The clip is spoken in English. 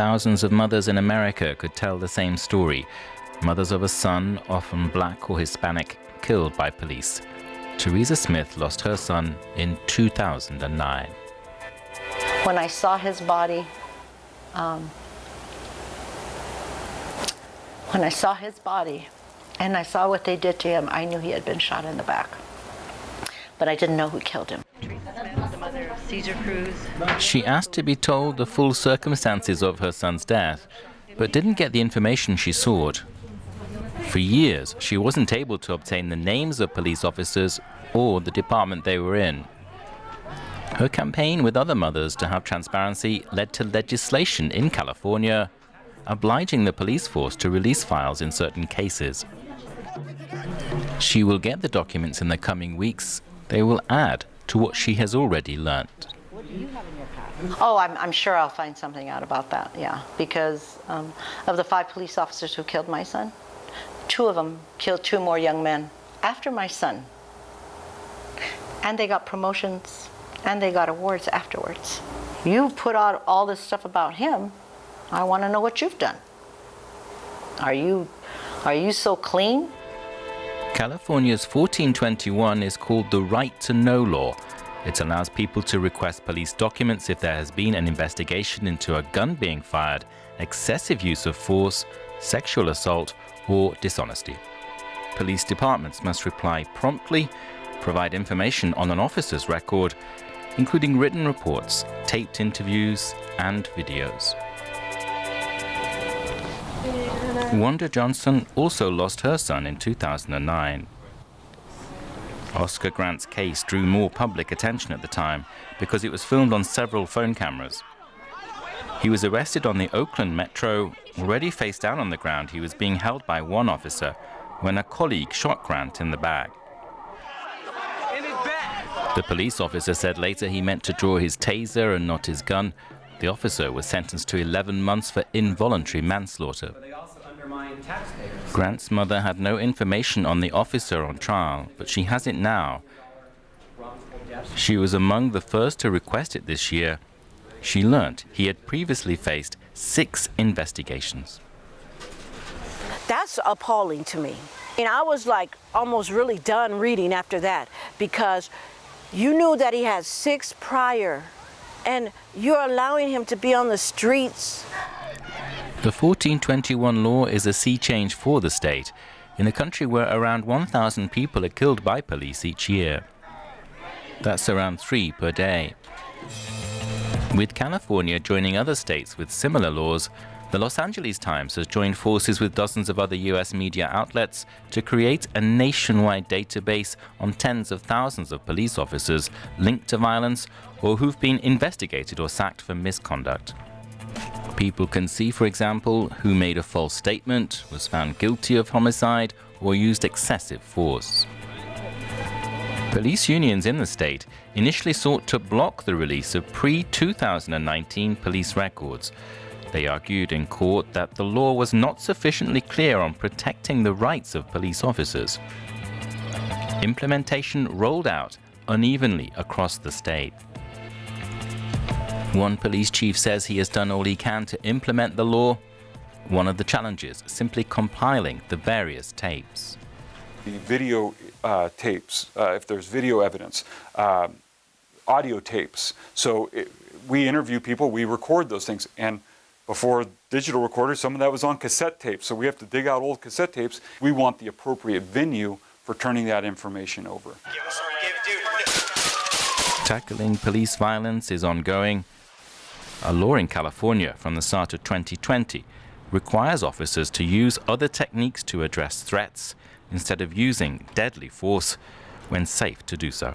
Thousands of mothers in America could tell the same story. Mothers of a son, often black or Hispanic, killed by police. Teresa Smith lost her son in 2009. When I saw his body, and I saw what they did to him, I knew he had been shot in the back. But I didn't know who killed him. She asked to be told the full circumstances of her son's death, but didn't get the information she sought. For years, she wasn't able to obtain the names of police officers or the department they were in. Her campaign with other mothers to have transparency led to legislation in California obliging the police force to release files in certain cases. She will get the documents in the coming weeks. They will add to what she has already learnt. Oh, I'm sure I'll find something out about that, yeah. Because of the 5 police officers who killed my son, 2 of them killed 2 more young men after my son. And they got promotions and they got awards afterwards. You put out all this stuff about him. I want to know what you've done. Are you so clean? California's 1421 is called the Right to Know law. It allows people to request police documents if there has been an investigation into a gun being fired, excessive use of force, sexual assault, or dishonesty. Police departments must reply promptly, provide information on an officer's record, including written reports, taped interviews, and videos. Wanda Johnson also lost her son in 2009. Oscar Grant's case drew more public attention at the time because it was filmed on several phone cameras. He was arrested on the Oakland Metro. Already face down on the ground, he was being held by one officer when a colleague shot Grant in the back. The police officer said later he meant to draw his taser and not his gun. The officer was sentenced to 11 months for involuntary manslaughter. Grant's mother had no information on the officer on trial, but she has it now. She was among the first to request it this year. She learnt he had previously faced 6 investigations. That's appalling to me. And I was like almost really done reading after that, because you knew that he had 6 prior, and you're allowing him to be on the streets. The 1421 law is a sea change for the state, in a country where around 1,000 people are killed by police each year. That's around 3 per day. With California joining other states with similar laws, the Los Angeles Times has joined forces with dozens of other U.S. media outlets to create a nationwide database on tens of thousands of police officers linked to violence or who've been investigated or sacked for misconduct. People can see, for example, who made a false statement, was found guilty of homicide, or used excessive force. Police unions in the state initially sought to block the release of pre-2019 police records. They argued in court that the law was not sufficiently clear on protecting the rights of police officers. Implementation rolled out unevenly across the state. One police chief says he has done all he can to implement the law. One of the challenges, simply compiling the various tapes. The video tapes, if there's video evidence, audio tapes. So we interview people, we record those things. And before digital recorders, some of that was on cassette tapes. So we have to dig out old cassette tapes. We want the appropriate venue for turning that information over. Tackling police violence is ongoing. A law in California from the start of 2020 requires officers to use other techniques to address threats instead of using deadly force when safe to do so.